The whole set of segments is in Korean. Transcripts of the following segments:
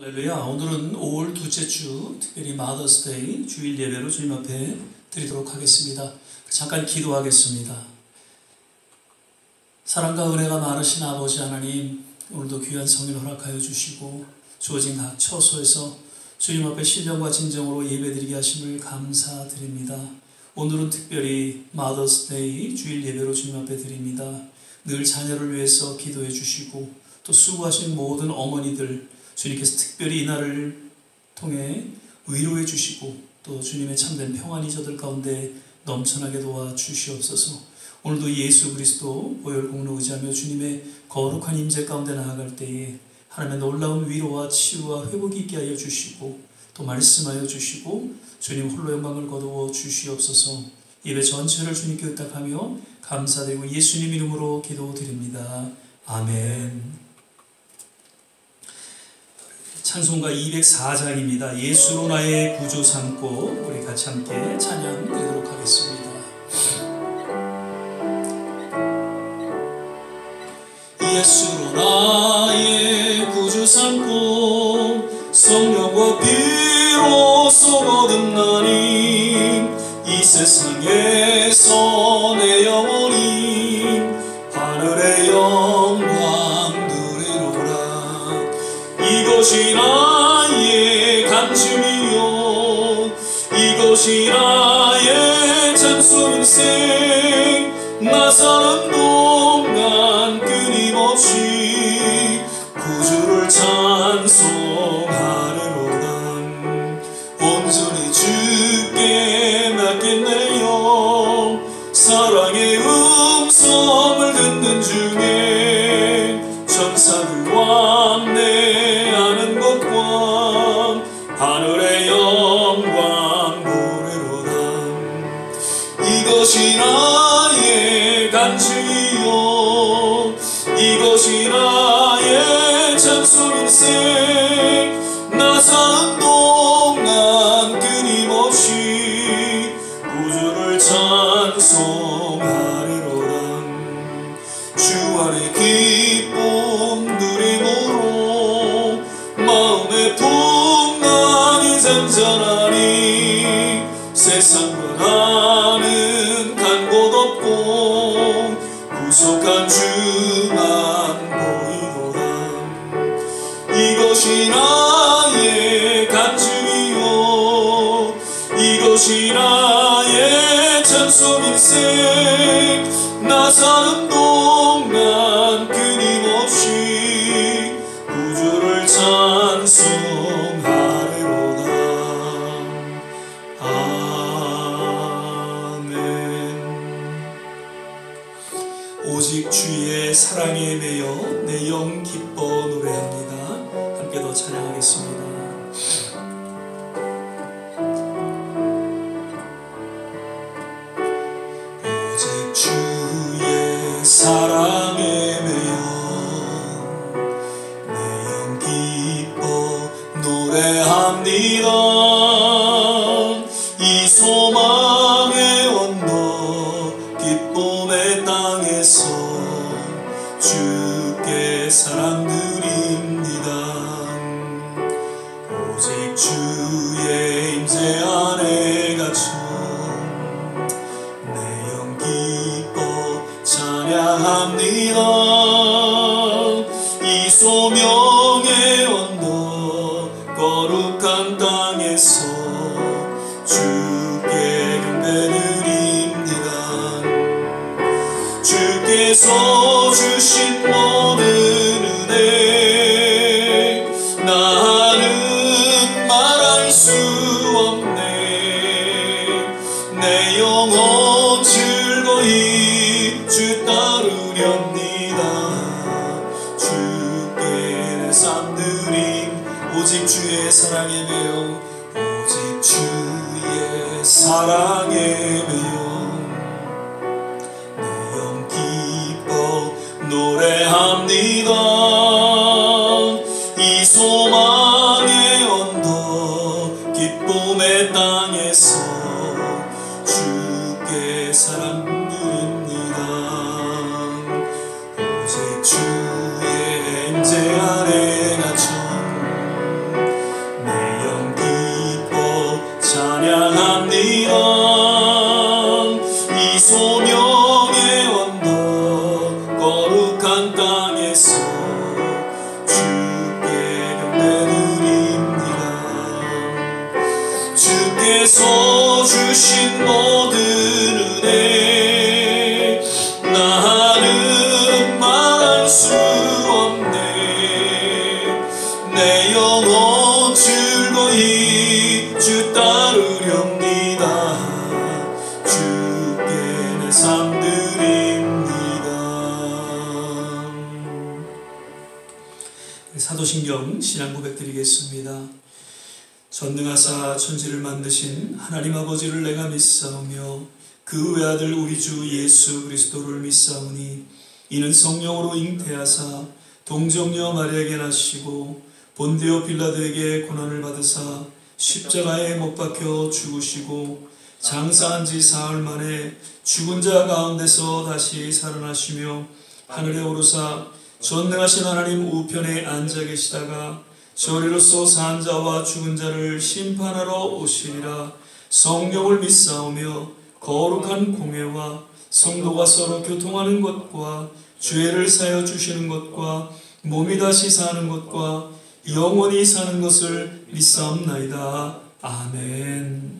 할렐루야. 오늘은 5월 둘째 주 특별히 마더스데이 주일 예배로 주님 앞에 드리도록 하겠습니다. 잠깐 기도하겠습니다. 사랑과 은혜가 많으신 아버지 하나님, 오늘도 귀한 성일 허락하여 주시고 주어진 각 처소에서 주님 앞에 신령과 진정으로 예배드리게 하심을 감사드립니다. 오늘은 특별히 마더스데이 주일 예배로 주님 앞에 드립니다. 늘 자녀를 위해서 기도해 주시고 또 수고하신 모든 어머니들 주님께서 특별히 이날을 통해 위로해 주시고 또 주님의 참된 평안이 저들 가운데 넘쳐나게 도와주시옵소서. 오늘도 예수 그리스도 보혈 공로 의지하며 주님의 거룩한 임재 가운데 나아갈 때에 하나님의 놀라운 위로와 치유와 회복이 있게 하여 주시고 또 말씀하여 주시고 주님 홀로 영광을 거두어 주시옵소서. 예배 전체를 주님께 의탁하며 감사드리고 예수님 이름으로 기도드립니다. 아멘. 찬송가 204장입니다. 예수로 나의 구주 삼고 우리 같이 함께 찬양 드리도록 하겠습니다. 예수로 나의 구주 삼고 성령과 비로소 거듭나니 이 세상에서 내 영혼이 하늘의 영광 누리노라. 이것이 나의 간증이요 이것이 나의 참소 인생. 나 사는 동안 끊임없이 구주를 찬송하리로다. 온전히 주께 맡겠네요. 사랑의 음성을 듣는 중에 천사들과 함께하는 것과 하늘의 영광 보리로다. 이것이 나의 간증이요 이것이 나의 참소 인생. 나 사는 동안 끊임없이 구주를 찬송하리로다. 주 안의 기쁨 누림으로 마음의 풍랑이 잠잠하니 세상과 나는 간 곳 없고 구속한 주만 보이노라. 이것이 나의 간증이요 이것이 나의 참소 인생. 나 사는 동안 끊임없이 구주를 찬송하리로다. 오직 주의 사랑에 매여 내 영 기뻐 노래합니다. 함께 더 찬양하겠습니다. 오직 주의 사랑에 매여 내 영 기뻐 노래합니다. 이 소망의 언덕 기쁨의 땅에서 주께 사랑 드립니다. 오직 주의 임재 안에 갇혀 내 영 기뻐 찬양합니다. 이 소명의 언덕 거룩한 땅에서 주께 경배드립니다. 주께서 주신 모든 은혜 나는 말할 수 없네. 내 영혼 즐거이 주 따르렵니다. 주께 내 삶 드림 오직 주의 사랑에 매여 오직 주의 사랑에 매여 노래합니다. 이 소망의 언덕 기쁨의 땅에서 주께 사랑 드립니다. 오직 주의 임재 안에 갇혀 주께서 주신 모든 은혜 나는 말할 수 없네. 내 영혼 즐거이 주 따르렵니다. 주께 내 삶 드립니다. 사도신경 신앙 고백 드리겠습니다. 전능하사 천지를 만드신 하나님 아버지를 내가 믿사오며 그 외아들 우리 주 예수 그리스도를 믿사오니 이는 성령으로 잉태하사 동정녀 마리아에게 나시고 본디오 빌라도에게 고난을 받으사 십자가에 못 박혀 죽으시고 장사한 지 사흘 만에 죽은 자 가운데서 다시 살아나시며 하늘에 오르사 전능하신 하나님 우편에 앉아 계시다가 저리로서 산 자와 죽은 자를 심판하러 오시리라. 성령을 믿사오며 거룩한 공회와 성도가 서로 교통하는 것과 죄를 사여 주시는 것과 몸이 다시 사는 것과 영원히 사는 것을 믿사옵나이다. 아멘.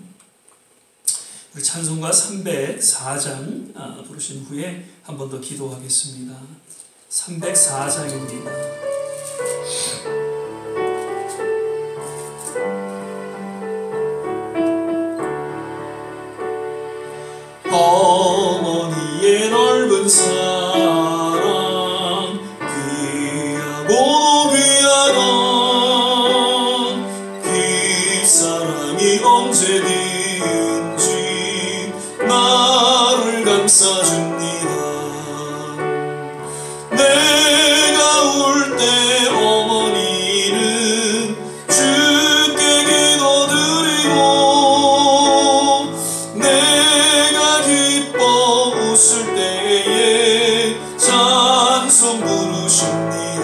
우리 찬송가 304장 부르신 후에 한 번 더 기도하겠습니다. 304장입니다. 어머니의 넓은 사랑 귀하고 귀하던 그 사랑이 언제든지 나를 감싸줍니다. 내가 울 때 어머니는 주께 기도드리고 웃을 때에 찬송 부르십니다.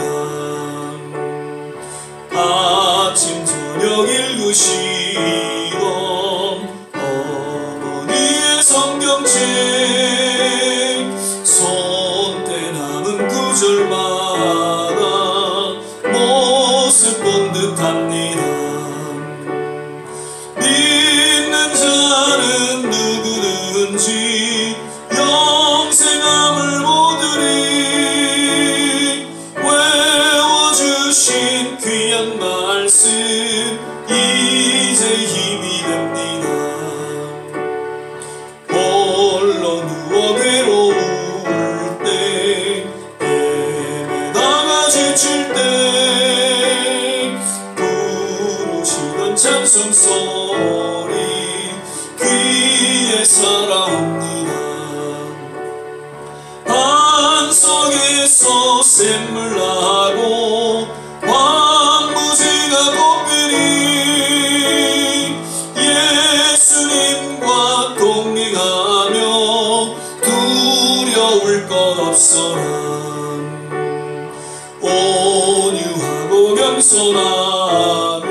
아침 저녁 읽으시던 어머니의 성경책 손때 남은 구절마다 모습 본 듯합니다. 믿는 자는 누구든지 영생함을 모두리 외워주신 귀한 말씀 이제 힘이 됩니다. 홀로 누워 괴로울 때 헤매다가 지칠 때 부르시던 찬송 소리 귀에 살아옵니다. 속에서 샘물 나고 황무지가 꽃피니 예수님과 동행하며 두려울 것 없어라. 온유하고 겸손하며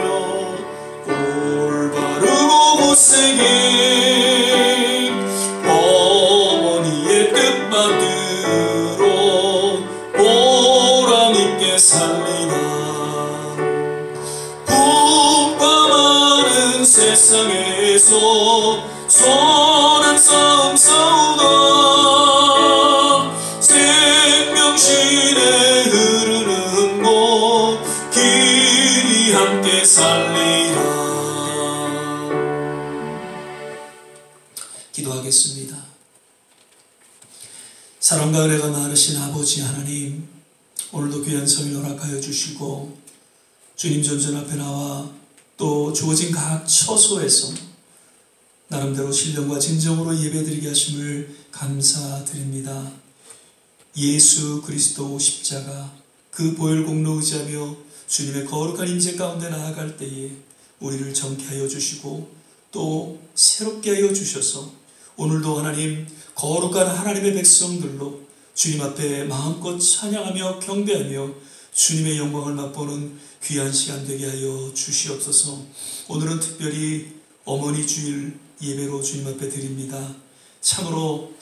올바르고 못생긴 어머니의 뜻받들 보람있게 살리다. 풍파많은 세상에서 선한 싸움 싸우다 생명신에 흐르는 곳 길이 함께 살리라. 기도하겠습니다. 사랑과 은혜가 많으신 아버지 하나님, 오늘도 귀한 성일 허락하여 주시고 주님 전전 앞에 나와 또 주어진 각 처소에서 나름대로 신령과 진정으로 예배드리게 하심을 감사드립니다. 예수 그리스도 십자가 그 보혈 공로 의지하며 주님의 거룩한 임재 가운데 나아갈 때에 우리를 정케 하여 주시고 또 새롭게 하여 주셔서 오늘도 하나님 거룩한 하나님의 백성들로 주님 앞에 마음껏 찬양하며 경배하며 주님의 영광을 맛보는 귀한 시간 되게 하여 주시옵소서. 오늘은 특별히 어머니 주일 예배로 주님 앞에 드립니다. 참으로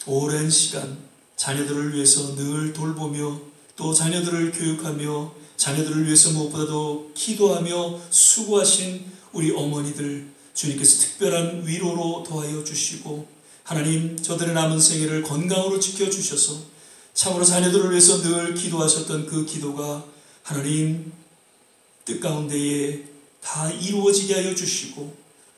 오랜 시간 자녀들을 위해서 늘 돌보며 또 자녀들을 교육하며 자녀들을 위해서 무엇보다도 기도하며 수고하신 우리 어머니들 주님께서 특별한 위로로 더하여 주시고 하나님 저들의 남은 생애를 건강으로 지켜주셔서 참으로 자녀들을 위해서 늘 기도하셨던 그 기도가 하나님 뜻 가운데에 다 이루어지게 하여 주시고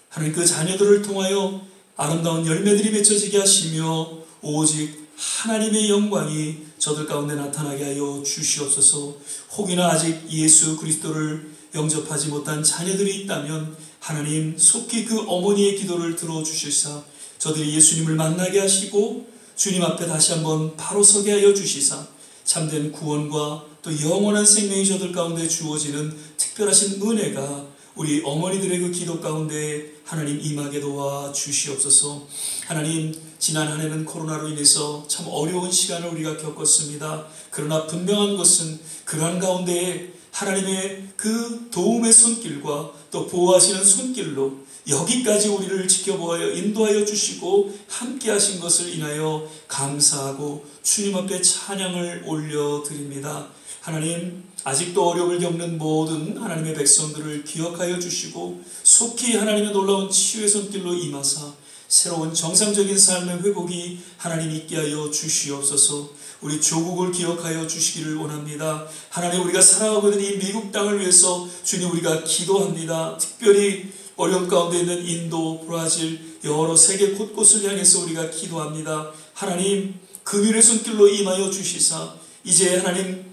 하나님 그 자녀들을 통하여 아름다운 열매들이 맺혀지게 하시며 오직 하나님의 영광이 저들 가운데 나타나게 하여 주시옵소서. 혹이나 아직 예수 그리스도를 영접하지 못한 자녀들이 있다면 하나님 속히 그 어머니의 기도를 들어주시사 저들이 예수님을 만나게 하시고 주님 앞에 다시 한번 바로 서게 하여 주시사 참된 구원과 또 영원한 생명이 저들 가운데 주어지는 특별하신 은혜가 우리 어머니들의 그 기도 가운데 하나님 임하게 도와 주시옵소서. 하나님 지난 한 해는 코로나로 인해서 참 어려운 시간을 우리가 겪었습니다. 그러나 분명한 것은 그러한 가운데에 하나님의 그 도움의 손길과 또 보호하시는 손길로 여기까지 우리를 지켜보아여 인도하여 주시고 함께 하신 것을 인하여 감사하고 주님 앞에 찬양을 올려드립니다. 하나님 아직도 어려움을 겪는 모든 하나님의 백성들을 기억하여 주시고 속히 하나님의 놀라운 치유의 손길로 임하사 새로운 정상적인 삶의 회복이 하나님 있게 하여 주시옵소서. 우리 조국을 기억하여 주시기를 원합니다. 하나님 우리가 살아가고 있는 이 미국 땅을 위해서 주님 우리가 기도합니다. 특별히 어려움 가운데 있는 인도, 브라질 여러 세계 곳곳을 향해서 우리가 기도합니다. 하나님 긍휼의 손길로 임하여 주시사 이제 하나님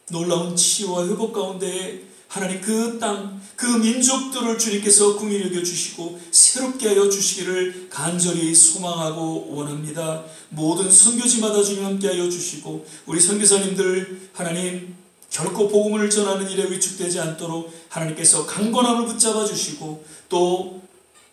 놀라운 치유와 회복 가운데 하나님 그 땅, 그 민족들을 주님께서 긍휼히 여겨주시고 새롭게 하여 주시기를 간절히 소망하고 원합니다. 모든 선교지마다 주님 함께 하여 주시고 우리 선교사님들 하나님 결코 복음을 전하는 일에 위축되지 않도록 하나님께서 강건함을 붙잡아 주시고 또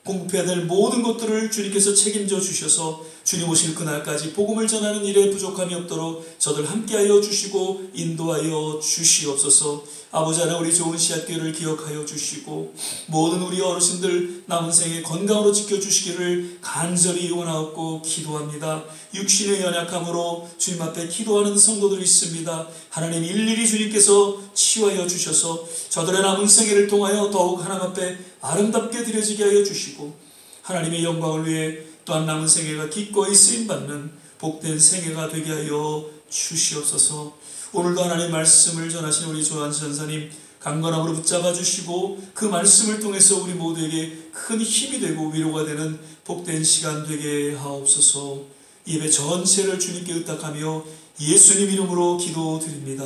공급해야 될 모든 것들을 주님께서 책임져 주셔서 주님 오실 그날까지 복음을 전하는 일에 부족함이 없도록 저들 함께하여 주시고 인도하여 주시옵소서. 아버지 하나님 우리 좋은 씨앗교회를 기억하여 주시고 모든 우리 어르신들 남은 생에 건강으로 지켜주시기를 간절히 원하옵고 기도합니다. 육신의 연약함으로 주님 앞에 기도하는 성도들이 있습니다. 하나님 일일이 주님께서 치유하여 주셔서 저들의 남은 생애를 통하여 더욱 하나님 앞에 아름답게 드려지게 하여 주시고 하나님의 영광을 위해 또한 남은 생애가 기꺼이 쓰임받는 복된 생애가 되게 하여 주시옵소서. 오늘도 하나님의 말씀을 전하신 우리 조한수 전사님 강건함으로 붙잡아 주시고 그 말씀을 통해서 우리 모두에게 큰 힘이 되고 위로가 되는 복된 시간 되게 하옵소서. 예배 전체를 주님께 의탁하며 예수님 이름으로 기도드립니다.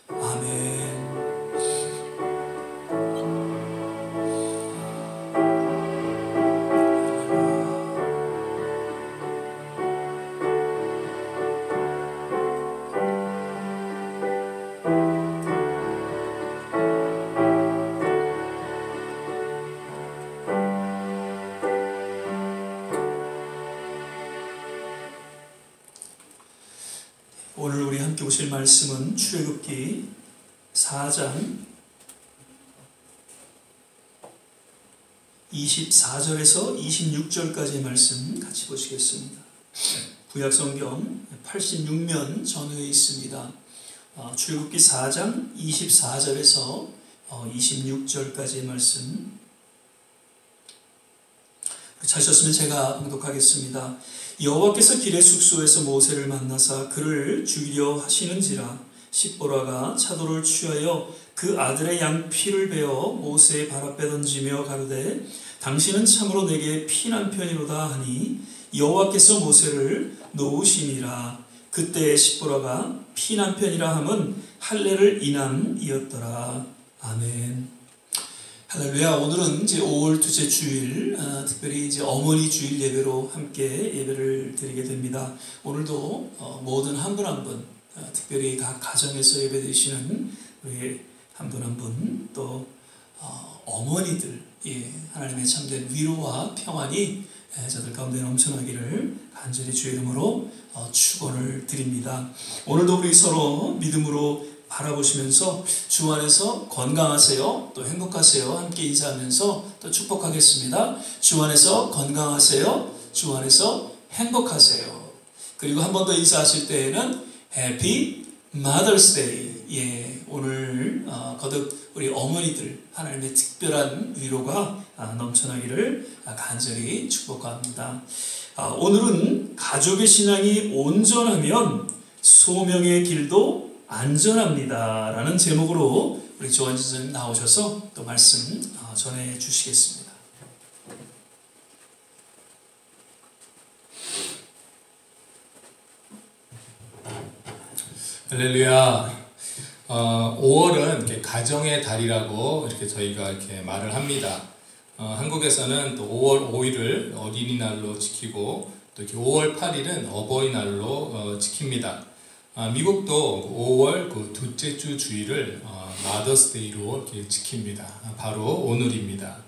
아멘. 오늘 우리 함께 보실 말씀은 출애굽기 4장 24절에서 26절까지의 말씀 같이 보시겠습니다. 구약성경 86면 전후에 있습니다. 출애굽기 4장 24절에서 26절까지의 말씀 찾으셨으면 제가 봉독하겠습니다. 여호와께서 길의 숙소에서 모세를 만나사 그를 죽이려 하시는지라 십보라가 차도를 취하여 그 아들의 양 피를 베어 모세의 발 앞에 던지며 가로되 당신은 참으로 내게 피난 편이로다 하니 여호와께서 모세를 놓으시니라. 그때 십보라가 피난 편이라 함은 할례를 인함이었더라. 아멘. 할렐루야. 오늘은 이제 5월 둘째 주일, 특별히 이제 어머니 주일 예배로 함께 예배를 드리게 됩니다. 오늘도 모든 한 분 한 분, 특별히 각 가정에서 예배 드리시는 우리 한 분 한 분, 또 어머니들, 하나님의 참된 위로와 평안이 저들 가운데 넘쳐나기를 간절히 주의 이름으로 축원을 드립니다. 오늘도 우리 서로 믿음으로 바라보시면서 주 안에서 건강하세요, 또 행복하세요 함께 인사하면서 또 축복하겠습니다. 주 안에서 건강하세요, 주 안에서 행복하세요. 그리고 한 번 더 인사하실 때에는 Happy Mother's Day. 오늘 거듭 우리 어머니들 하나님의 특별한 위로가 넘쳐나기를 간절히 축복합니다. 오늘은 가족의 신앙이 온전하면 소명의 길도 안전합니다 라는 제목으로 우리 조한진 선생님 나오셔서 또 말씀 전해 주시겠습니다. 할렐루야. 5월은 이렇게 가정의 달이라고 이렇게 저희가 이렇게 말을 합니다. 한국에서는 또 5월 5일을 어린이날로 지키고 또 이렇게 5월 8일은 어버이날로 지킵니다. 미국도 5월 그 둘째 주 주일을 마더스데이로 이렇게 지킵니다. 바로 오늘입니다.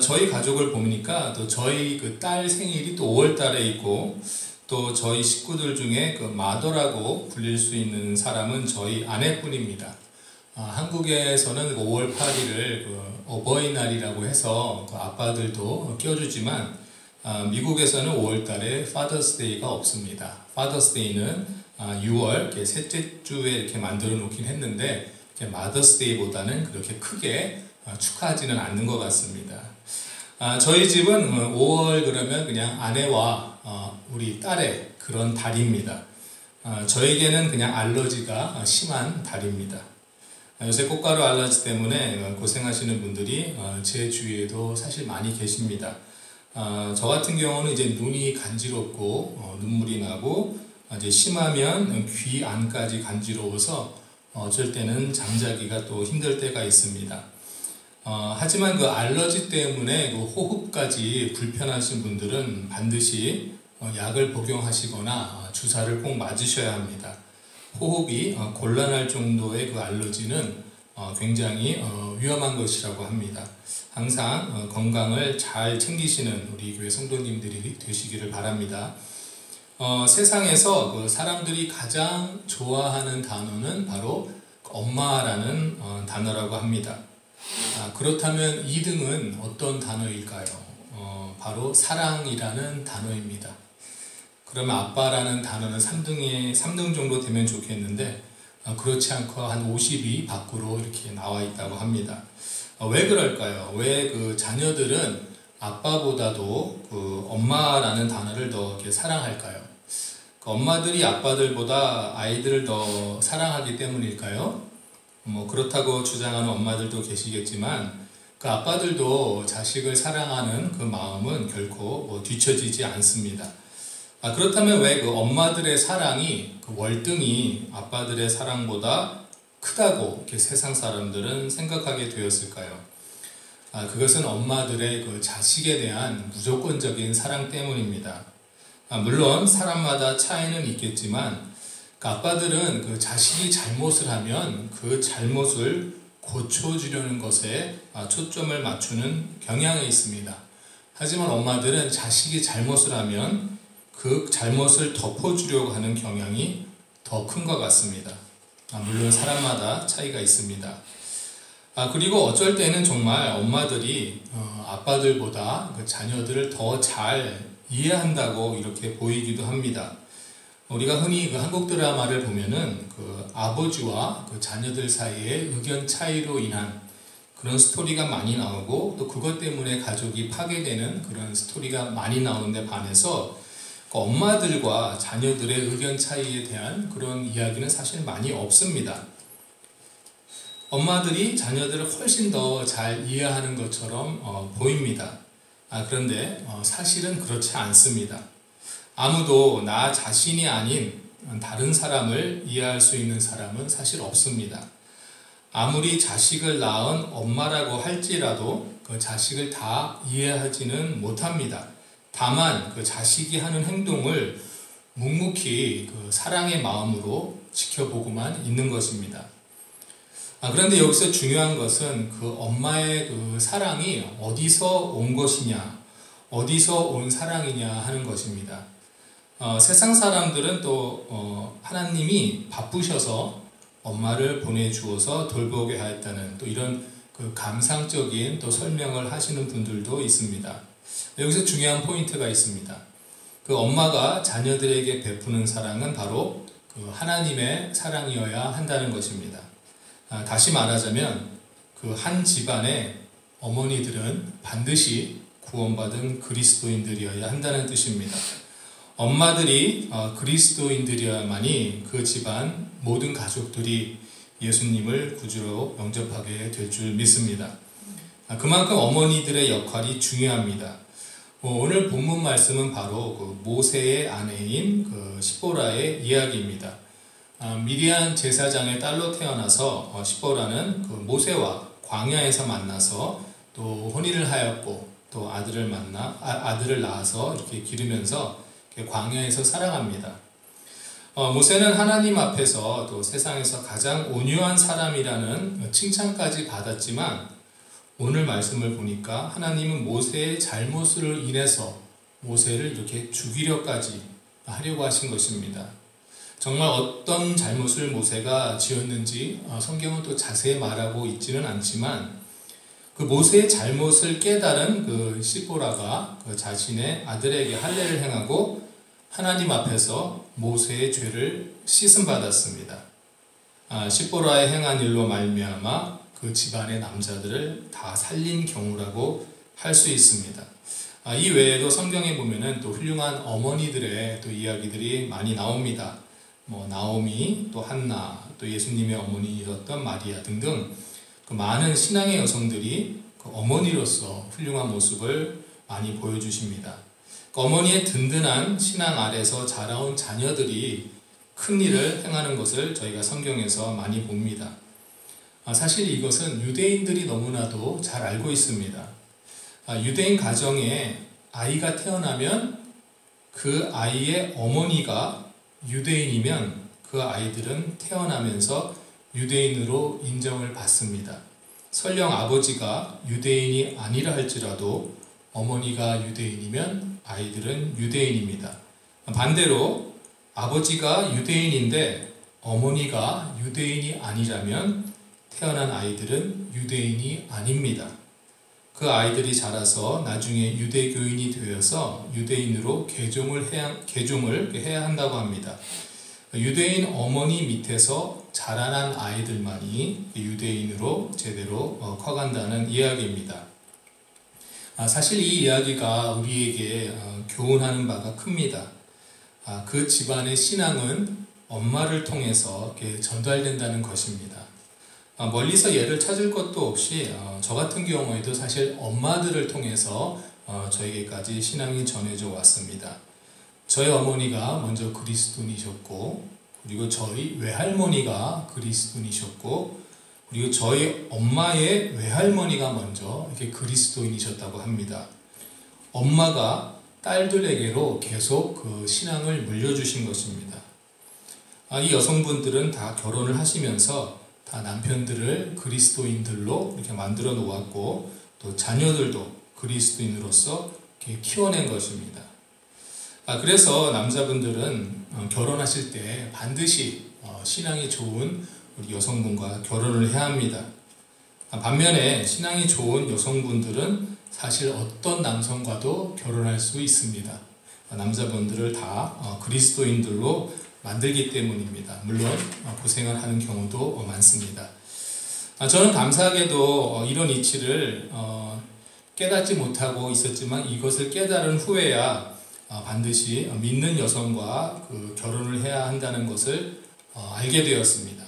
저희 가족을 보니까 또 저희 그 딸 생일이 또 5월 달에 있고 또 저희 식구들 중에 그 마더라고 불릴 수 있는 사람은 저희 아내뿐입니다. 한국에서는 5월 8일을 그 어버이날이라고 해서 그 아빠들도 껴주지만 미국에서는 5월 달에 Father's Day가 없습니다. Father's Day는 6월 셋째 주에 이렇게 만들어 놓긴 했는데 Mother's Day보다는 그렇게 크게 축하하지는 않는 것 같습니다. 저희 집은 5월 그러면 그냥 아내와 우리 딸의 그런 달입니다. 저에게는 그냥 알러지가 심한 달입니다. 요새 꽃가루 알러지 때문에 고생하시는 분들이 제 주위에도 사실 많이 계십니다. 저 같은 경우는 이제 눈이 간지럽고 눈물이 나고 이제 심하면 귀 안까지 간지러워서 어쩔 때는 잠자기가 또 힘들 때가 있습니다. 하지만 그 알러지 때문에 그 호흡까지 불편하신 분들은 반드시 약을 복용하시거나 주사를 꼭 맞으셔야 합니다. 호흡이 곤란할 정도의 그 알러지는 굉장히 위험한 것이라고 합니다. 항상 건강을 잘 챙기시는 우리 교회 성도님들이 되시기를 바랍니다. 세상에서 그 사람들이 가장 좋아하는 단어는 바로 엄마라는 단어라고 합니다. 그렇다면 2등은 어떤 단어일까요? 바로 사랑이라는 단어입니다. 그러면 아빠라는 단어는 3등 정도 되면 좋겠는데 그렇지 않고 한 50이 밖으로 이렇게 나와 있다고 합니다. 왜 그럴까요? 왜 그 자녀들은 아빠보다도 그 엄마라는 단어를 더 이렇게 사랑할까요? 그 엄마들이 아빠들보다 아이들을 더 사랑하기 때문일까요? 그렇다고 주장하는 엄마들도 계시겠지만 그 아빠들도 자식을 사랑하는 그 마음은 결코 뒤처지지 않습니다. 그렇다면 왜 그 엄마들의 사랑이 그 월등히 아빠들의 사랑보다 크다고 이렇게 세상 사람들은 생각하게 되었을까요? 그것은 엄마들의 그 자식에 대한 무조건적인 사랑 때문입니다. 물론 사람마다 차이는 있겠지만 그 아빠들은 그 자식이 잘못을 하면 그 잘못을 고쳐주려는 것에 초점을 맞추는 경향이 있습니다. 하지만 엄마들은 자식이 잘못을 하면 그 잘못을 덮어주려고 하는 경향이 더 큰 것 같습니다. 물론 사람마다 차이가 있습니다. 그리고 어쩔 때는 정말 엄마들이 아빠들보다 그 자녀들을 더 잘 이해한다고 이렇게 보이기도 합니다. 우리가 흔히 그 한국 드라마를 보면은 그 아버지와 그 자녀들 사이의 의견 차이로 인한 그런 스토리가 많이 나오고 또 그것 때문에 가족이 파괴되는 그런 스토리가 많이 나오는데 반해서 그 엄마들과 자녀들의 의견 차이에 대한 그런 이야기는 사실 많이 없습니다. 엄마들이 자녀들을 훨씬 더 잘 이해하는 것처럼 보입니다. 그런데 사실은 그렇지 않습니다. 아무도 나 자신이 아닌 다른 사람을 이해할 수 있는 사람은 사실 없습니다. 아무리 자식을 낳은 엄마라고 할지라도 그 자식을 다 이해하지는 못합니다. 다만 그 자식이 하는 행동을 묵묵히 그 사랑의 마음으로 지켜보고만 있는 것입니다. 그런데 여기서 중요한 것은 그 엄마의 그 사랑이 어디서 온 것이냐, 어디서 온 사랑이냐 하는 것입니다. 세상 사람들은 또 하나님이 바쁘셔서 엄마를 보내주어서 돌보게 하였다는 또 이런 그 감상적인 또 설명을 하시는 분들도 있습니다. 여기서 중요한 포인트가 있습니다. 그 엄마가 자녀들에게 베푸는 사랑은 바로 그 하나님의 사랑이어야 한다는 것입니다. 다시 말하자면 그 한 집안의 어머니들은 반드시 구원받은 그리스도인들이어야 한다는 뜻입니다. 엄마들이 그리스도인들이어야만이 그 집안 모든 가족들이 예수님을 구주로 영접하게 될 줄 믿습니다. 그만큼 어머니들의 역할이 중요합니다. 오늘 본문 말씀은 바로 그 모세의 아내인 그 시보라의 이야기입니다. 미디안 제사장의 딸로 태어나서 시보라는 그 모세와 광야에서 만나서 또 혼인을 하였고 또 아들을 낳아서 이렇게 기르면서 광야에서 살아갑니다. 모세는 하나님 앞에서 또 세상에서 가장 온유한 사람이라는 칭찬까지 받았지만 오늘 말씀을 보니까 하나님은 모세의 잘못을 인해서 모세를 이렇게 죽이려까지 하려고 하신 것입니다. 정말 어떤 잘못을 모세가 지었는지 성경은 또 자세히 말하고 있지는 않지만 그 모세의 잘못을 깨달은 그 시보라가 그 자신의 아들에게 할례를 행하고 하나님 앞에서 모세의 죄를 씻음받았습니다. 시보라의 행한 일로 말미암아 그 집안의 남자들을 다 살린 경우라고 할 수 있습니다. 이 외에도 성경에 보면은 또 훌륭한 어머니들의 또 이야기들이 많이 나옵니다. 나오미, 또 한나, 또 예수님의 어머니였던 마리아 등등 그 많은 신앙의 여성들이 그 어머니로서 훌륭한 모습을 많이 보여주십니다. 그 어머니의 든든한 신앙 아래서 자라온 자녀들이 큰 일을 행하는 것을 저희가 성경에서 많이 봅니다. 사실 이것은 유대인들이 너무나도 잘 알고 있습니다. 유대인 가정에 아이가 태어나면 그 아이의 어머니가 유대인이면 그 아이들은 태어나면서 유대인으로 인정을 받습니다. 설령 아버지가 유대인이 아니라 할지라도 어머니가 유대인이면 아이들은 유대인입니다. 반대로 아버지가 유대인인데 어머니가 유대인이 아니라면 태어난 아이들은 유대인이 아닙니다. 그 아이들이 자라서 나중에 유대교인이 되어서 유대인으로 개종을 해야 한다고 합니다. 유대인 어머니 밑에서 자라난 아이들만이 유대인으로 제대로 커간다는 이야기입니다. 사실 이 이야기가 우리에게 교훈하는 바가 큽니다. 그 집안의 신앙은 엄마를 통해서 전달된다는 것입니다. 멀리서 예를 찾을 것도 없이 저 같은 경우에도 사실 엄마들을 통해서 저에게까지 신앙이 전해져 왔습니다. 저희 어머니가 먼저 그리스도인이셨고 그리고 저희 외할머니가 그리스도인이셨고 그리고 저희 엄마의 외할머니가 먼저 이렇게 그리스도인이셨다고 합니다. 엄마가 딸들에게로 계속 그 신앙을 물려주신 것입니다. 이 여성분들은 다 결혼을 하시면서 다 남편들을 그리스도인들로 이렇게 만들어 놓았고 또 자녀들도 그리스도인으로서 이렇게 키워낸 것입니다. 그래서 남자분들은 결혼하실 때 반드시 신앙이 좋은 우리 여성분과 결혼을 해야 합니다. 반면에 신앙이 좋은 여성분들은 사실 어떤 남성과도 결혼할 수 있습니다. 남자분들을 다 그리스도인들로 만들기 때문입니다. 물론 고생을 하는 경우도 많습니다. 저는 감사하게도 이런 이치를 깨닫지 못하고 있었지만 이것을 깨달은 후에야 반드시 믿는 여성과 그 결혼을 해야 한다는 것을 알게 되었습니다.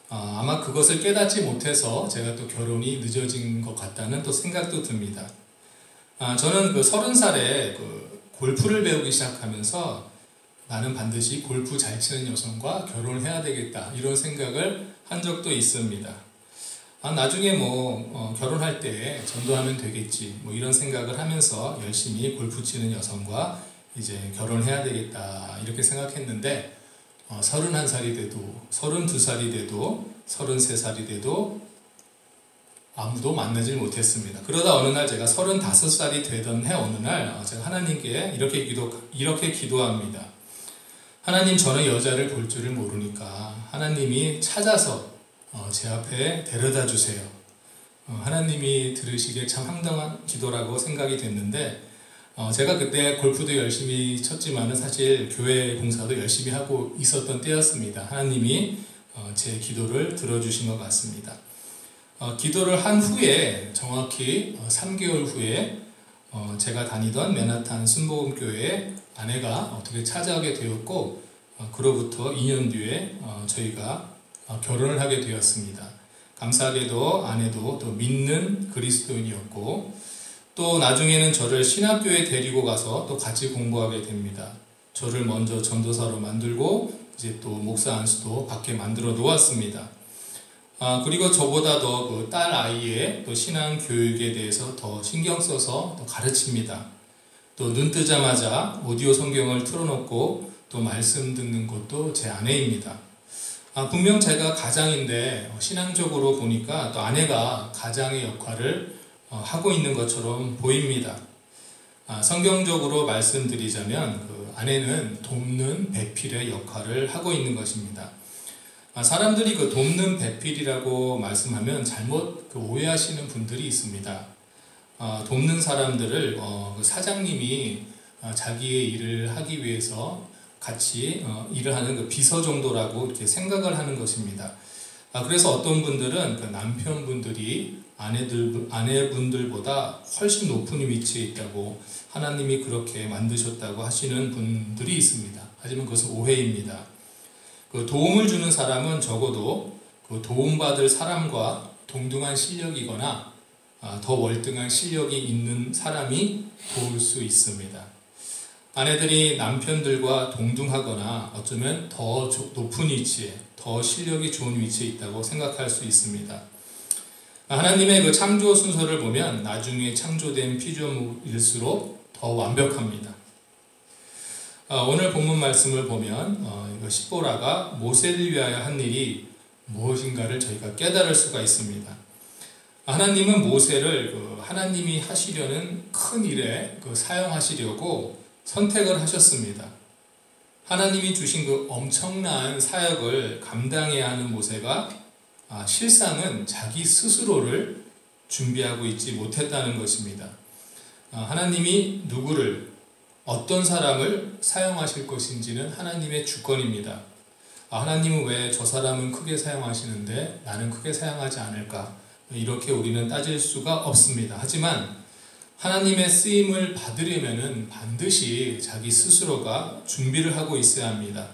아마 그것을 깨닫지 못해서 제가 또 결혼이 늦어진 것 같다는 또 생각도 듭니다. 저는 그 30살에 그 골프를 배우기 시작하면서 나는 반드시 골프 잘 치는 여성과 결혼을 해야 되겠다 이런 생각을 한 적도 있습니다. 나중에 결혼할 때 전도하면 되겠지 이런 생각을 하면서 열심히 골프 치는 여성과 이제 결혼해야 되겠다 이렇게 생각했는데 31살이 돼도 32살이 돼도 33살이 돼도 아무도 만나질 못했습니다. 그러다 어느 날 제가 35살이 되던 해 어느 날 제가 하나님께 이렇게 기도합니다. 하나님, 저는 여자를 볼 줄을 모르니까 하나님이 찾아서 제 앞에 데려다 주세요. 하나님이 들으시기에 참 황당한 기도라고 생각이 됐는데 제가 그때 골프도 열심히 쳤지만 사실 교회 봉사도 열심히 하고 있었던 때였습니다. 하나님이 제 기도를 들어주신 것 같습니다. 기도를 한 후에 정확히 3개월 후에 제가 다니던 맨하탄 순복음교회에 아내가 어떻게 찾아오게 되었고 그로부터 2년 뒤에 저희가 결혼을 하게 되었습니다. 감사하게도 아내도 또 믿는 그리스도인이었고 또 나중에는 저를 신학교에 데리고 가서 또 같이 공부하게 됩니다. 저를 먼저 전도사로 만들고 이제 또 목사 안수도 밖에 만들어 놓았습니다. 그리고 저보다 더 그 딸 아이의 또 신앙 교육에 대해서 더 신경 써서 또 가르칩니다. 또 눈 뜨자마자 오디오 성경을 틀어놓고 또 말씀 듣는 것도 제 아내입니다. 분명 제가 가장인데 신앙적으로 보니까 또 아내가 가장의 역할을 하고 있는 것처럼 보입니다. 성경적으로 말씀드리자면 그 아내는 돕는 배필의 역할을 하고 있는 것입니다. 사람들이 그 돕는 배필이라고 말씀하면 잘못 오해하시는 분들이 있습니다. 돕는 사람들을 그 사장님이 자기의 일을 하기 위해서 같이 일을 하는 그 비서 정도라고 이렇게 생각을 하는 것입니다. 그래서 어떤 분들은 그 남편분들이 아내분들보다 훨씬 높은 위치에 있다고 하나님이 그렇게 만드셨다고 하시는 분들이 있습니다. 하지만 그것은 오해입니다. 그 도움을 주는 사람은 적어도 그 도움받을 사람과 동등한 실력이거나 더 월등한 실력이 있는 사람이 도울 수 있습니다. 아내들이 남편들과 동등하거나 어쩌면 더 높은 위치에, 더 실력이 좋은 위치에 있다고 생각할 수 있습니다. 하나님의 그 창조 순서를 보면 나중에 창조된 피조물일수록 더 완벽합니다. 오늘 본문 말씀을 보면 십보라가 모세를 위하여 한 일이 무엇인가를 저희가 깨달을 수가 있습니다. 하나님은 모세를 하나님이 하시려는 큰 일에 사용하시려고 선택을 하셨습니다. 하나님이 주신 그 엄청난 사역을 감당해야 하는 모세가 실상은 자기 스스로를 준비하고 있지 못했다는 것입니다. 하나님이 누구를 어떤 사람을 사용하실 것인지는 하나님의 주권입니다. 하나님은 왜 저 사람은 크게 사용하시는데 나는 크게 사용하지 않을까? 이렇게 우리는 따질 수가 없습니다. 하지만 하나님의 쓰임을 받으려면 반드시 자기 스스로가 준비를 하고 있어야 합니다.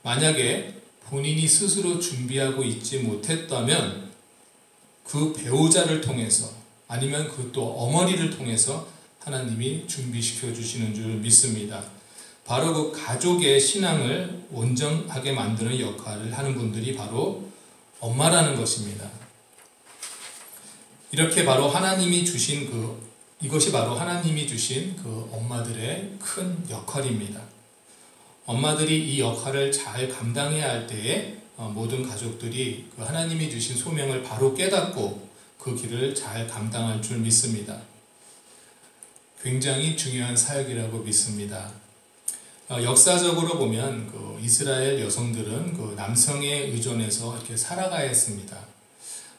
만약에 본인이 스스로 준비하고 있지 못했다면 그 배우자를 통해서 아니면 그 또 어머니를 통해서 하나님이 준비시켜 주시는 줄 믿습니다. 바로 그 가족의 신앙을 온전하게 만드는 역할을 하는 분들이 바로 엄마라는 것입니다. 이렇게 바로 이것이 바로 하나님이 주신 그 엄마들의 큰 역할입니다. 엄마들이 이 역할을 잘 감당해야 할 때에 모든 가족들이 그 하나님이 주신 소명을 바로 깨닫고 그 길을 잘 감당할 줄 믿습니다. 굉장히 중요한 사역이라고 믿습니다. 역사적으로 보면 그 이스라엘 여성들은 그 남성에 의존해서 이렇게 살아가야 했습니다.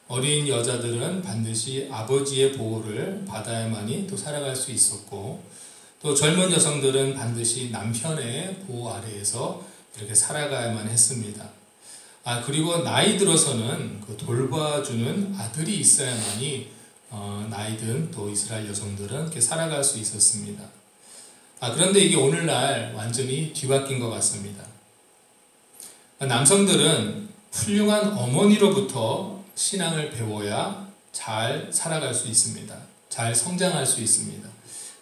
어린 여자들은 반드시 아버지의 보호를 받아야만이 또 살아갈 수 있었고 또 젊은 여성들은 반드시 남편의 보호 아래에서 이렇게 살아가야만 했습니다. 그리고 나이 들어서는 그 돌봐주는 아들이 있어야만이 나이든 또 이스라엘 여성들은 이렇게 살아갈 수 있었습니다. 그런데 이게 오늘날 완전히 뒤바뀐 것 같습니다. 남성들은 훌륭한 어머니로부터 신앙을 배워야 잘 살아갈 수 있습니다. 잘 성장할 수 있습니다.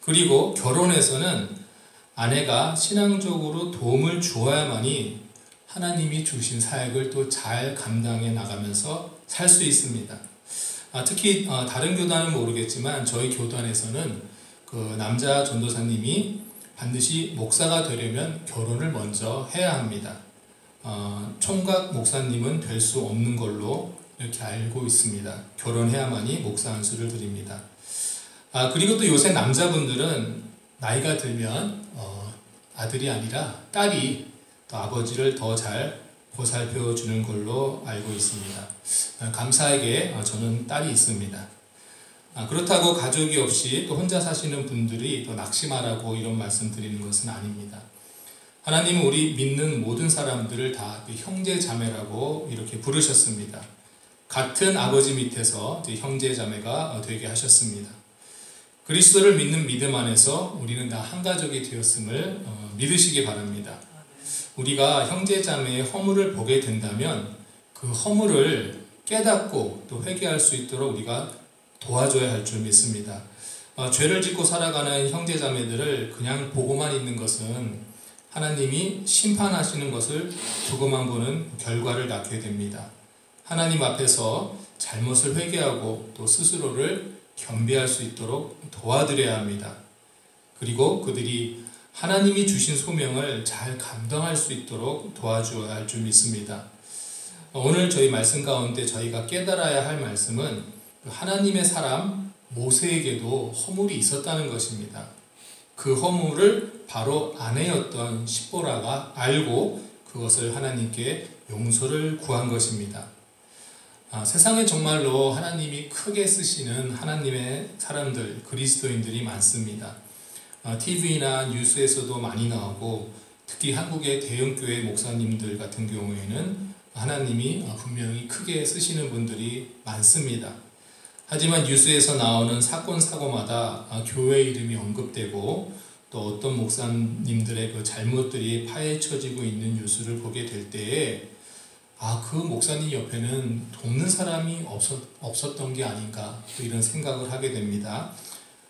그리고 결혼해서는 아내가 신앙적으로 도움을 주어야만이 하나님이 주신 사역을 또 잘 감당해 나가면서 살 수 있습니다. 특히 다른 교단은 모르겠지만 저희 교단에서는 그 남자 전도사님이 반드시 목사가 되려면 결혼을 먼저 해야 합니다. 총각 목사님은 될 수 없는 걸로 이렇게 알고 있습니다. 결혼해야만이 목사 안수를 드립니다. 그리고 또 요새 남자분들은 나이가 들면 아들이 아니라 딸이 또 아버지를 더 잘 보살펴 주는 걸로 알고 있습니다. 감사하게 저는 딸이 있습니다. 그렇다고 가족이 없이 또 혼자 사시는 분들이 또 낙심하라고 이런 말씀 드리는 것은 아닙니다. 하나님은 우리 믿는 모든 사람들을 다 형제 자매라고 이렇게 부르셨습니다. 같은 아버지 밑에서 형제 자매가 되게 하셨습니다. 그리스도를 믿는 믿음 안에서 우리는 다 한 가족이 되었음을 믿으시기 바랍니다. 우리가 형제 자매의 허물을 보게 된다면 그 허물을 깨닫고 또 회개할 수 있도록 우리가 도와줘야 할 줄 믿습니다. 죄를 짓고 살아가는 형제 자매들을 그냥 보고만 있는 것은 하나님이 심판하시는 것을 두고만 보는 결과를 낳게 됩니다. 하나님 앞에서 잘못을 회개하고 또 스스로를 겸비할 수 있도록 도와드려야 합니다. 그리고 그들이 하나님이 주신 소명을 잘 감당할 수 있도록 도와줘야 할 줄 믿습니다. 오늘 저희 말씀 가운데 저희가 깨달아야 할 말씀은 하나님의 사람 모세에게도 허물이 있었다는 것입니다. 그 허물을 바로 아내였던 십보라가 알고 그것을 하나님께 용서를 구한 것입니다. 세상에 정말로 하나님이 크게 쓰시는 하나님의 사람들, 그리스도인들이 많습니다. TV나 뉴스에서도 많이 나오고 특히 한국의 대형교회 목사님들 같은 경우에는 하나님이 분명히 크게 쓰시는 분들이 많습니다. 하지만 뉴스에서 나오는 사건 사고마다 교회 이름이 언급되고 또 어떤 목사님들의 그 잘못들이 파헤쳐지고 있는 뉴스를 보게 될 때에 그 목사님 옆에는 돕는 사람이 없었던 게 아닌가 또 이런 생각을 하게 됩니다.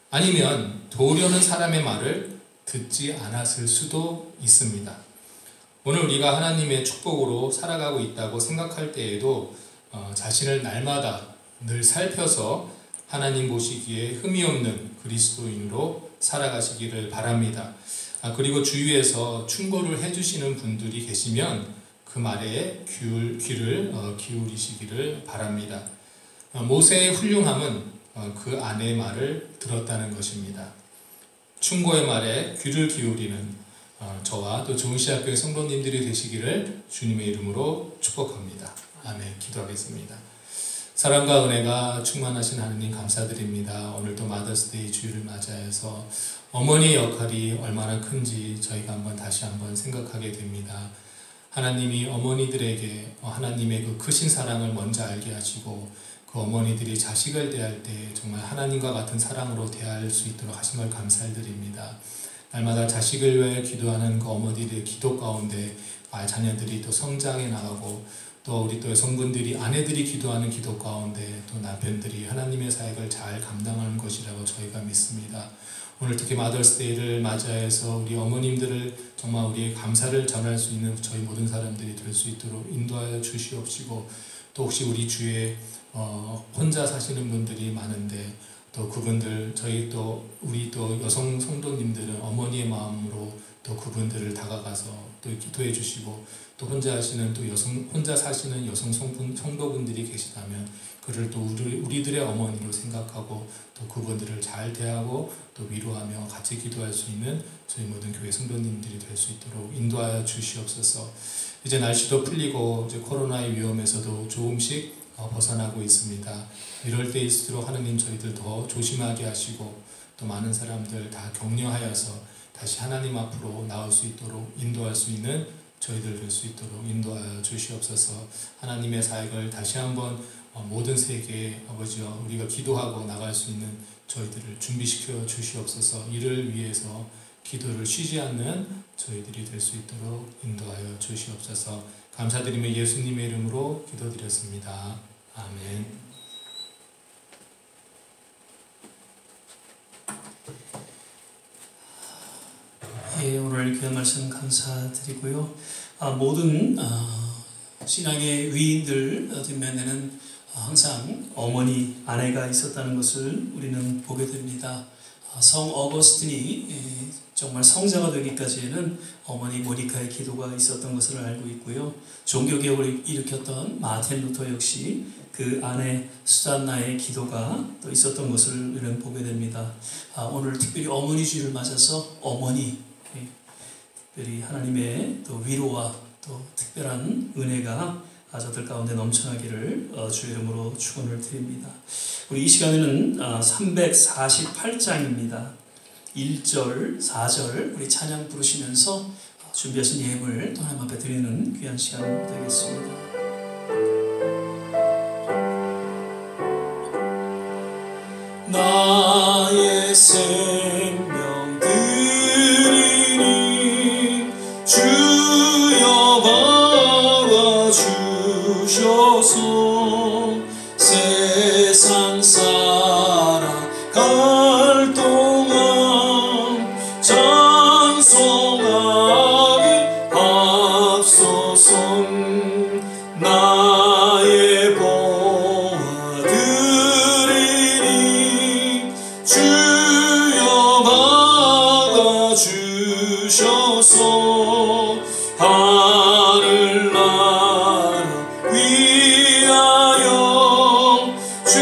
아니면 도우려는 사람의 말을 듣지 않았을 수도 있습니다. 오늘 우리가 하나님의 축복으로 살아가고 있다고 생각할 때에도 자신을 날마다 늘 살펴서 하나님 보시기에 흠이 없는 그리스도인으로 살아가시기를 바랍니다. 그리고 주위에서 충고를 해주시는 분들이 계시면 그 말에 귀를 기울이시기를 바랍니다. 모세의 훌륭함은 그 아내의 말을 들었다는 것입니다. 충고의 말에 귀를 기울이는 저와 또 좋은시학교의 성도님들이 되시기를 주님의 이름으로 축복합니다. 아멘. 기도하겠습니다. 사랑과 은혜가 충만하신 하나님 감사드립니다. 오늘도 마더스데이 주일을 맞이해서 어머니의 역할이 얼마나 큰지 저희가 다시 한번 생각하게 됩니다. 하나님이 어머니들에게 하나님의 그 크신 사랑을 먼저 알게 하시고 그 어머니들이 자식을 대할 때 정말 하나님과 같은 사랑으로 대할 수 있도록 하신 걸 감사드립니다. 날마다 자식을 위해 기도하는 그 어머니들의 기도 가운데 자녀들이 또 성장해 나가고 또 우리 또 여성분들이 아내들이 기도하는 기도 가운데 또 남편들이 하나님의 사역을 잘 감당하는 것이라고 저희가 믿습니다. 오늘 특히 마더스데이를 맞이해서 우리 어머님들을 정말 우리의 감사를 전할 수 있는 저희 모든 사람들이 될 수 있도록 인도하여 주시옵시고 또 혹시 우리 주위에 혼자 사시는 분들이 많은데 또 그분들 저희 또 우리 또 여성 성도님들은 어머니의 마음으로 또 그분들을 다가가서 또 기도해 주시고 또 혼자 사시는 여성 성도분들이 계시다면 그를 또 우리들의 어머니로 생각하고 또 그분들을 잘 대하고 또 위로하며 같이 기도할 수 있는 저희 모든 교회 성도님들이 될 수 있도록 인도하여 주시옵소서. 이제 날씨도 풀리고 이제 코로나의 위험에서도 조금씩 벗어나고 있습니다. 이럴 때일수록 하나님 저희들 더 조심하게 하시고 또 많은 사람들 다 격려하여서 다시 하나님 앞으로 나올 수 있도록 인도할 수 있는 저희들 될 수 있도록 인도하여 주시옵소서. 하나님의 사역을 다시 한번 모든 세계에 아버지와 우리가 기도하고 나갈 수 있는 저희들을 준비시켜 주시옵소서. 이를 위해서 기도를 쉬지 않는 저희들이 될 수 있도록 인도하여 주시옵소서. 감사드리며 예수님의 이름으로 기도드렸습니다. 아멘. 예, 오늘 귀한 말씀 감사드리고요. 모든 신앙의 위인들 뒷면에는 항상 어머니, 아내가 있었다는 것을 우리는 보게 됩니다. 성 어거스틴이 정말 성자가 되기까지에는 어머니 모니카의 기도가 있었던 것을 알고 있고요. 종교개혁을 일으켰던 마틴 루터 역시 그 아내 수잔나의 기도가 또 있었던 것을 우리는 보게 됩니다. 오늘 특별히 어머니 주일을 맞아서 어머니 특별히 하나님의 또 위로와 또 특별한 은혜가 가족들 가운데 넘쳐나기를 주 이름으로 축원을 드립니다. 우리 이 시간에는 348장입니다. 1절, 4절 우리 찬양 부르시면서 준비하신 예물 또 하나님 앞에 드리는 귀한 시간 되겠습니다. 나의 생명 드리니 주여 받아주셔서 세상 살아갈 동안 찬송하기 앞서서 나의 보아 드리니 주여 받아주셔서 하늘나라 위하여 주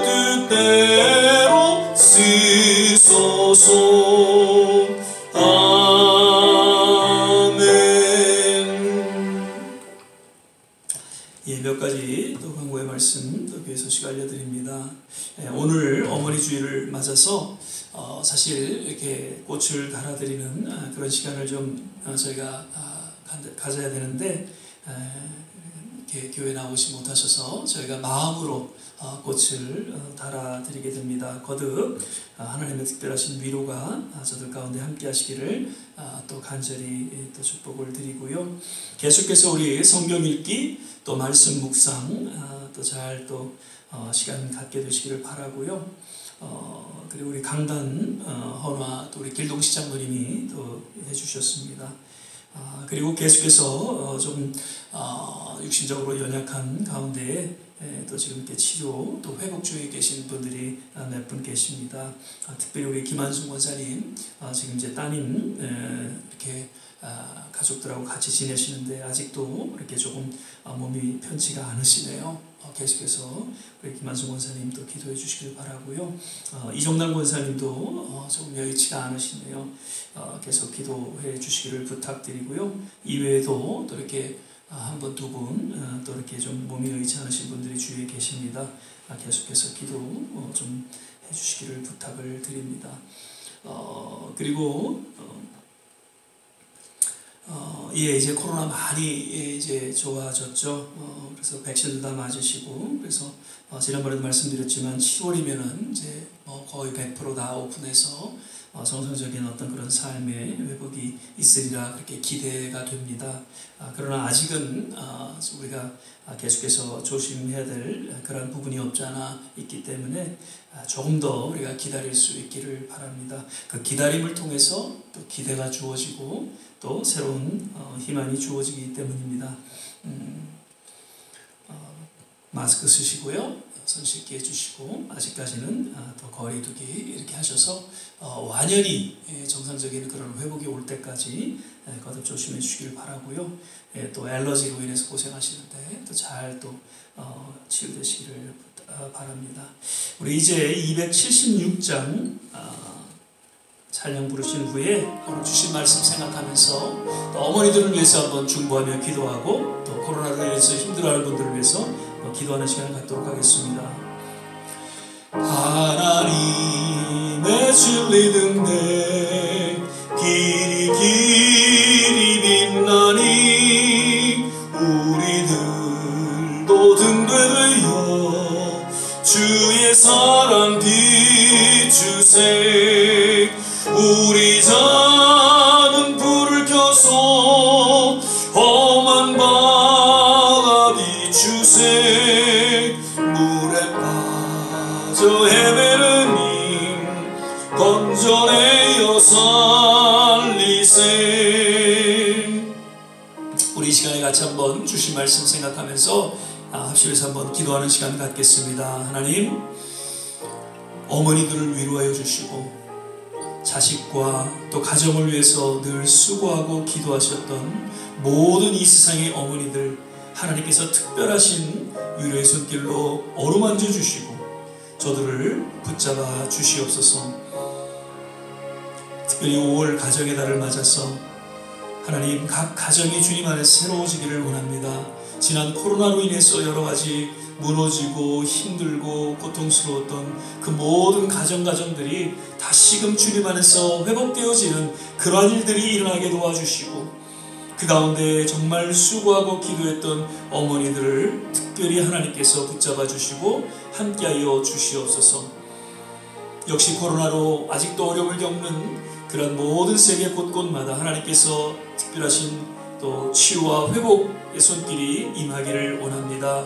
뜻대로 쓰소서. 아멘. 예, 몇 가지 또 광고의 말씀, 또 교회 소식 알려드립니다. 오늘 어머니 주일을 맞아서 사실 이렇게 꽃을 달아드리는 그런 시간을 좀 저희가 가져야 되는데 이렇게 교회 나오지 못하셔서 저희가 마음으로 꽃을 달아드리게 됩니다. 거듭 하나님의 특별하신 위로가 저들 가운데 함께 하시기를 또 간절히 또 축복을 드리고요. 계속해서 우리 성경 읽기 또 말씀 묵상 또 잘 또 시간 갖게 되시기를 바라고요. 그리고 우리 강단 헌화 또 우리 길동시 장로님이 또 해주셨습니다. 그리고 계속해서 좀 육신적으로 연약한 가운데 또 지금 이렇게 치료 또 회복 중에 계신 분들이 몇 분 계십니다. 특별히 우리 김한순 권사님 지금 이제 따님 이렇게 가족들하고 같이 지내시는데 아직도 이렇게 조금 몸이 편치가 않으시네요. 계속해서 우리 김한순 권사님도 기도해 주시길 바라고요. 이정남 권사님도 조금 여의치가 않으시네요. 계속 기도해 주시기를 부탁드리고요. 이외에도 또 이렇게 한 분, 두 분, 또 이렇게 좀 몸이 여의치 않으신 분들이 주위에 계십니다. 계속해서 기도 좀 해주시기를 부탁을 드립니다. 그리고 이제 코로나 많이 이제 좋아졌죠. 그래서 백신도 다 맞으시고, 그래서 지난번에도 말씀드렸지만 10월이면은 이제 거의 100% 다 오픈해서 정상적인 어떤 그런 삶의 회복이 있으리라 그렇게 기대가 됩니다. 그러나 아직은 우리가 계속해서 조심해야 될 그런 부분이 없지 않아 있기 때문에 조금 더 우리가 기다릴 수 있기를 바랍니다. 그 기다림을 통해서 또 기대가 주어지고 또 새로운 희망이 주어지기 때문입니다. 마스크 쓰시고요. 손 씻게 해주시고 아직까지는 더 거리두기 이렇게 하셔서 완연히 정상적인 그런 회복이 올 때까지 거듭 조심해 주시길 바라고요. 또 알러지로 인해서 고생하시는데 또 잘 또 치유되시기를 바랍니다. 우리 이제 276장 찬양 부르신 후에 오늘 주신 말씀 생각하면서 또 어머니들을 위해서 한번 중보하며 기도하고 또 코로나로 인해서 힘들어하는 분들을 위해서 기도하는 시간을 갖도록 하겠습니다. 하나님의 진리 등대 길이 빛나니 우리들도 등대되어 주의 사랑 비추세. 우리 작은 불을 켜서 험한 바다 비추세. 물에 빠져 헤매는 님 건져내어 살리세. 우리 이 시간에 같이 한번 주신 말씀 생각하면서 합심해서 한번 기도하는 시간 갖겠습니다. 하나님, 어머니들을 위로하여 주시고 자식과 또 가정을 위해서 늘 수고하고 기도하셨던 모든 이 세상의 어머니들, 하나님께서 특별하신 위로의 손길로 어루만져 주시고 저들을 붙잡아 주시옵소서. 특별히 5월 가정의 달을 맞아서 하나님, 각 가정이 주님 안에 새로워지기를 원합니다. 지난 코로나로 인해서 여러 가지 무너지고 힘들고 고통스러웠던 그 모든 가정들이 다시금 주님 안에서 회복되어지는 그러한 일들이 일어나게 도와주시고, 그 가운데 정말 수고하고 기도했던 어머니들을 특별히 하나님께서 붙잡아 주시고 함께하여 주시옵소서. 역시 코로나로 아직도 어려움을 겪는 그런 모든 세계 곳곳마다 하나님께서 특별하신 또 치유와 회복의 손길이 임하기를 원합니다.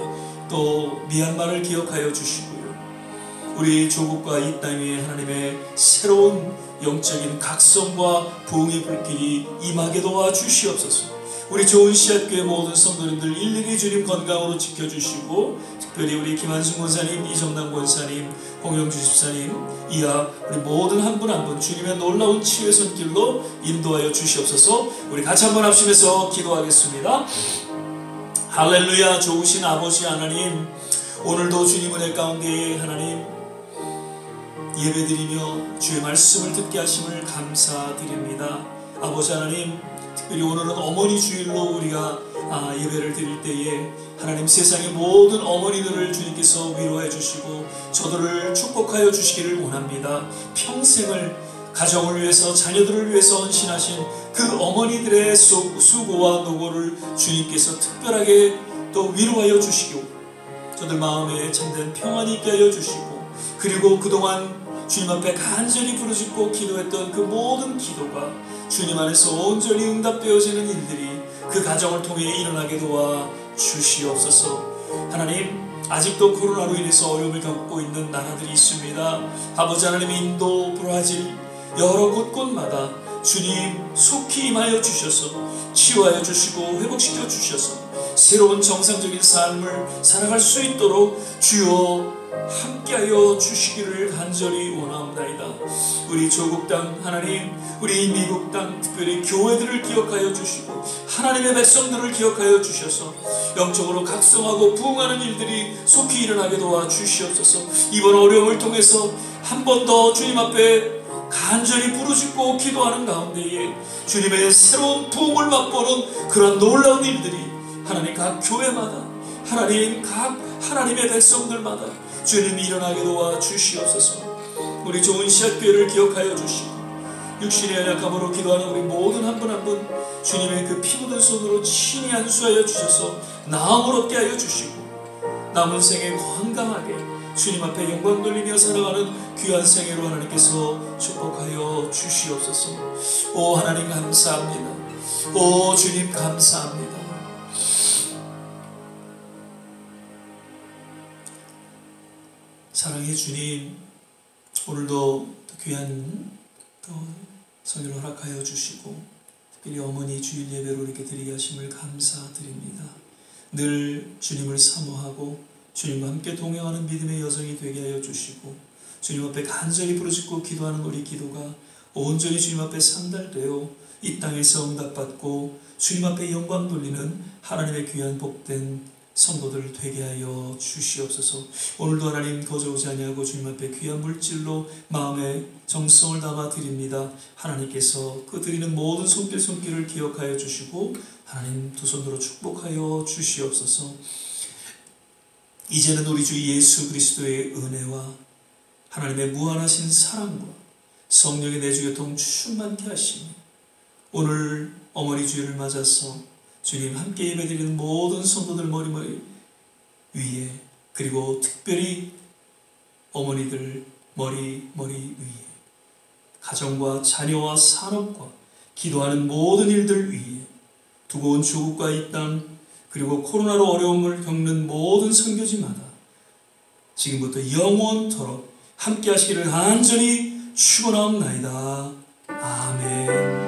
또 미얀마를 기억하여 주시고요, 우리 조국과 이 땅 위에 하나님의 새로운 영적인 각성과 부흥의 불길이 임하게 도와주시옵소서. 우리 좋은 씨앗교회 모든 성도님들 일일이 주님 건강으로 지켜주시고, 특별히 우리 김한순 권사님, 이정남 권사님, 홍영주 집사님 이하 우리 모든 한 분 한 분 주님의 놀라운 치유의 손길로 인도하여 주시옵소서. 우리 같이 한번 합심해서 기도하겠습니다. 할렐루야. 좋으신 아버지 하나님, 오늘도 주님 은혜 가운데 하나님 예배드리며 주의 말씀을 듣게 하심을 감사드립니다. 아버지 하나님, 특별히 오늘은 어머니 주일로 우리가 예배를 드릴 때에 하나님 세상의 모든 어머니들을 주님께서 위로해 주시고 저들을 축복하여 주시기를 원합니다. 평생을 가정을 위해서 자녀들을 위해서 헌신하신 그 어머니들의 수고와 노고를 주님께서 특별하게 또 위로하여 주시고 저들 마음에 참된 평안이 있게 하여 주시고, 그리고 그동안 주님 앞에 간절히 부르짖고 기도했던 그 모든 기도가 주님 안에서 온전히 응답되어지는 일들이 그 가정을 통해 일어나게 도와 주시옵소서. 하나님, 아직도 코로나로 인해서 어려움을 겪고 있는 나라들이 있습니다. 아버지 하나님, 인도, 브라질 여러 곳곳마다 주님 속히 임하여 주셔서 치유하여 주시고 회복시켜 주셔서 새로운 정상적인 삶을 살아갈 수 있도록 주여 함께하여 주시기를 간절히 원하옵나이다. 우리 조국 땅 하나님, 우리 미국 땅 특별히 교회들을 기억하여 주시고 하나님의 백성들을 기억하여 주셔서 영적으로 각성하고 부흥하는 일들이 속히 일어나게 도와 주시옵소서. 이번 어려움을 통해서 한 번 더 주님 앞에 간절히 부르짖고 기도하는 가운데에 주님의 새로운 부흥을 맛보는 그런 놀라운 일들이 하나님 각 교회마다, 하나님 각 하나님의 백성들마다 주님이 일어나게 도와 주시옵소서. 우리 좋은 씨앗교회를 기억하여 주시고 육신의 연약함으로 기도하는 우리 모든 한 분 한 분 주님의 그 피 묻은 손으로 친히 안수하여 주셔서 나음을 얻게 하여 주시고 남은 생에 건강하게 주님 앞에 영광 돌리며 살아가는 귀한 생애로 하나님께서 축복하여 주시옵소서. 오 하나님 감사합니다. 오 주님 감사합니다. 사랑의 주님, 오늘도 귀한 성일 허락하여 주시고 특별히 어머니 주일 예배로 이렇게 드리게 하심을 감사드립니다. 늘 주님을 사모하고 주님과 함께 동행하는 믿음의 여정이 되게 하여 주시고 주님 앞에 간절히 부르짖고 기도하는 우리 기도가 온전히 주님 앞에 상달되어 이 땅에서 응답받고 주님 앞에 영광 돌리는 하나님의 귀한 복된 성도들 되게 하여 주시옵소서. 오늘도 하나님 거저오지 아니하고 주님 앞에 귀한 물질로 마음의 정성을 담아 드립니다. 하나님께서 그 드리는 모든 손길을 기억하여 주시고 하나님 두 손으로 축복하여 주시옵소서. 이제는 우리 주 예수 그리스도의 은혜와 하나님의 무한하신 사랑과 성령의 내주교통 충만케 하시며 오늘 어머니 주일을 맞아서 주님 함께 예배드리는 모든 성도들 머리 위에, 그리고 특별히 어머니들 머리 위에, 가정과 자녀와 산업과 기도하는 모든 일들 위에, 두고 온 조국과 이 땅, 그리고 코로나로 어려움을 겪는 모든 선교지마다 지금부터 영원토록 함께 하시기를 간절히 축원하옵나이다. 아멘.